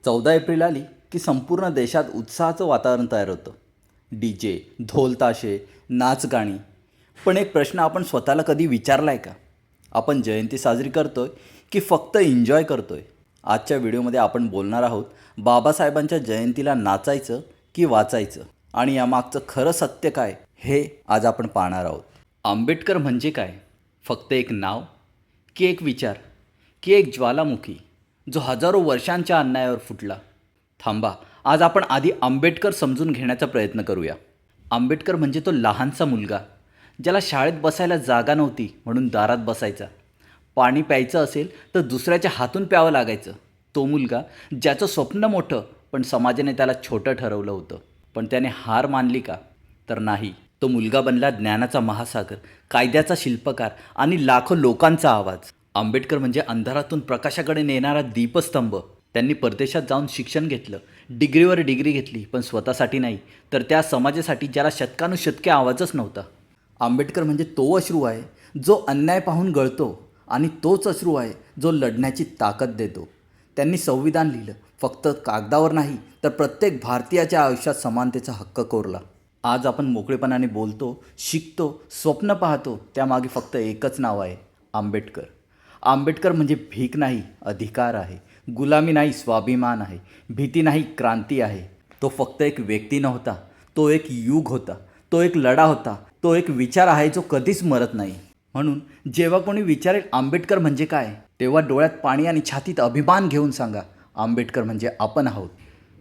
14 April आली की संपूर्ण देशात उत्साहाचं वातावरण तयार होतं. DJ, ढोल ताशे, नाच गाणी. पण एक प्रश्न आपण स्वतःला कधी विचारला आहे का? आपण जयंती साजरी करतोय की फक्त एन्जॉय करतोय? आजच्या व्हिडिओमध्ये आपण बोलणार आहोत बाबासाहेबांच्या जयंतीला नाचायचं की वाचायचं, आणि यामागचं खरं सत्य काय हे आज आपण पाहणार आहोत. आंबेडकर म्हणजे काय? फक्त एक नाव की एक विचार की एक ज्वालामुखी जो हजारो वर्षांच्या अन्यायावर फुटला? थांबा, आज आपण आधी आंबेडकर समजून घेण्याचा प्रयत्न करूया. आंबेडकर म्हणजे तो लहानसा मुलगा ज्याला शाळेत बसायला जागा नव्हती म्हणून दारात बसायचा. पाणी प्यायचं असेल तर दुसऱ्याच्या हातून प्यावं लागायचं. तो मुलगा ज्याचं स्वप्न मोठं पण समाजाने त्याला छोटं ठरवलं होतं. पण त्याने हार मानली का? तर नाही. तो मुलगा बनला ज्ञानाचा महासागर, कायद्याचा शिल्पकार आणि लाखो लोकांचा आवाज. आंबेडकर म्हणजे अंधारातून प्रकाशाकडे नेणारा दीपस्तंभ. त्यांनी परदेशात जाऊन शिक्षण घेतलं, डिग्रीवर डिग्री घेतली, पण स्वतःसाठी नाही तर त्या समाजासाठी ज्याला शतकानुशतके आवाजच नव्हता. आंबेडकर म्हणजे तो अश्रू आहे जो अन्याय पाहून गळतो, आणि तोच अश्रू आहे जो लढण्याची ताकद देतो. त्यांनी संविधान लिहिलं, फक्त कागदावर नाही तर प्रत्येक भारतीयाच्या आयुष्यात समानतेचा हक्क कोरला. आज आपण मोकळेपणाने बोलतो, शिकतो, स्वप्न पाहतो, त्यामागे फक्त एकच नाव आहे, आंबेडकर. आंबेडकर म्हणजे भीक नाही, अधिकार आहे. गुलामी नाही, स्वाभिमान आहे. भीती नाही, क्रांती आहे. तो फक्त एक व्यक्ती नव्हता, तो एक युग होता, तो एक लढा होता, तो एक विचार आहे जो कधीच मरत नाही. म्हणून जेव्हा कोणी विचारेल आंबेडकर म्हणजे काय, तेव्हा डोळ्यात पाणी आणि छातीत अभिमान घेऊन सांगा, आंबेडकर म्हणजे आपण आहोत.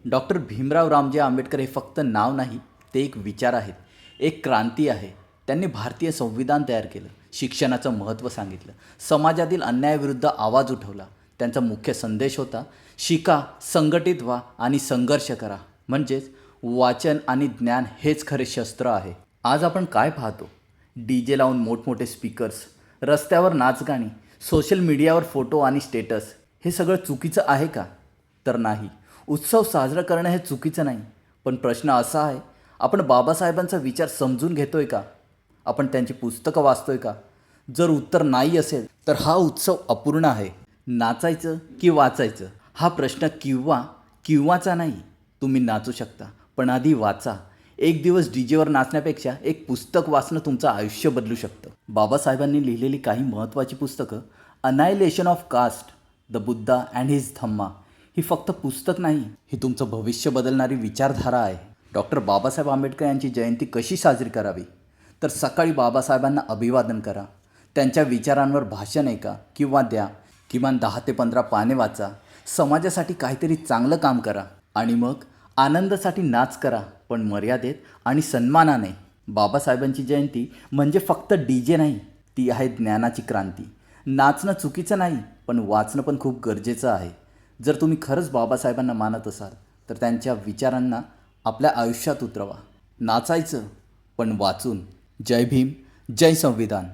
डॉक्टर भीमराव रामजी आंबेडकर हे फक्त नाव नाही, ते एक विचार आहेत, एक क्रांती आहे. त्यांनी भारतीय संविधान तयार केलं, शिक्षणाचं महत्त्व सांगितलं, समाजातील अन्यायाविरुद्ध आवाज उठवला. त्यांचा मुख्य संदेश होता, शिका, संघटित व्हा आणि संघर्ष करा. म्हणजेच वाचन आणि ज्ञान हेच खरे शस्त्र आहे. आज आपण काय पाहतो? DJ लावून मोठमोठे स्पीकर्स, रस्त्यावर नाचगाणी, सोशल मीडियावर फोटो आणि स्टेटस. हे सगळं चुकीचं आहे का? तर नाही. उत्सव साजरा करणं हे चुकीचं नाही. पण प्रश्न असा आहे, आपण बाबासाहेबांचा विचार समजून घेतोय का? आपण त्यांची पुस्तकं वाचतोय का? जर उत्तर नाही असेल तर हा उत्सव अपूर्ण आहे. नाचायचं की वाचायचं हा प्रश्न किंवाचा नाही. तुम्ही नाचू शकता, पण आधी वाचा. एक दिवस DJवर नाचण्यापेक्षा एक पुस्तक वाचणं तुमचं आयुष्य बदलू शकतं. बाबासाहेबांनी लिहिलेली काही महत्त्वाची पुस्तकं, annihilation of caste, the Buddha and his Dhamma, ही फक्त पुस्तक नाही, ही तुमचं भविष्य बदलणारी विचारधारा आहे. डॉक्टर बाबासाहेब आंबेडकर यांची जयंती कशी साजरी करावी? तर सकाळी बाबासाहेबांना अभिवादन करा, त्यांच्या विचारांवर भाषण ऐका किंवा द्या, किमान 10 ते 15 पाने वाचा, समाजासाठी काहीतरी चांगलं काम करा, आणि मग आनंदासाठी नाच करा, पण मर्यादेत आणि सन्मानाने. बाबासाहेबांची जयंती म्हणजे फक्त DJ नाही, ती आहे ज्ञानाची क्रांती. नाचणं चुकीचं नाही, पण वाचणं पण खूप गरजेचं आहे. जर तुम्ही खरंच बाबासाहेबांना मानत असाल तर त्यांच्या विचारांना आपल्या आयुष्यात उतरवा. नाचायचं पण वाचून. जय भीम, जय संविधान.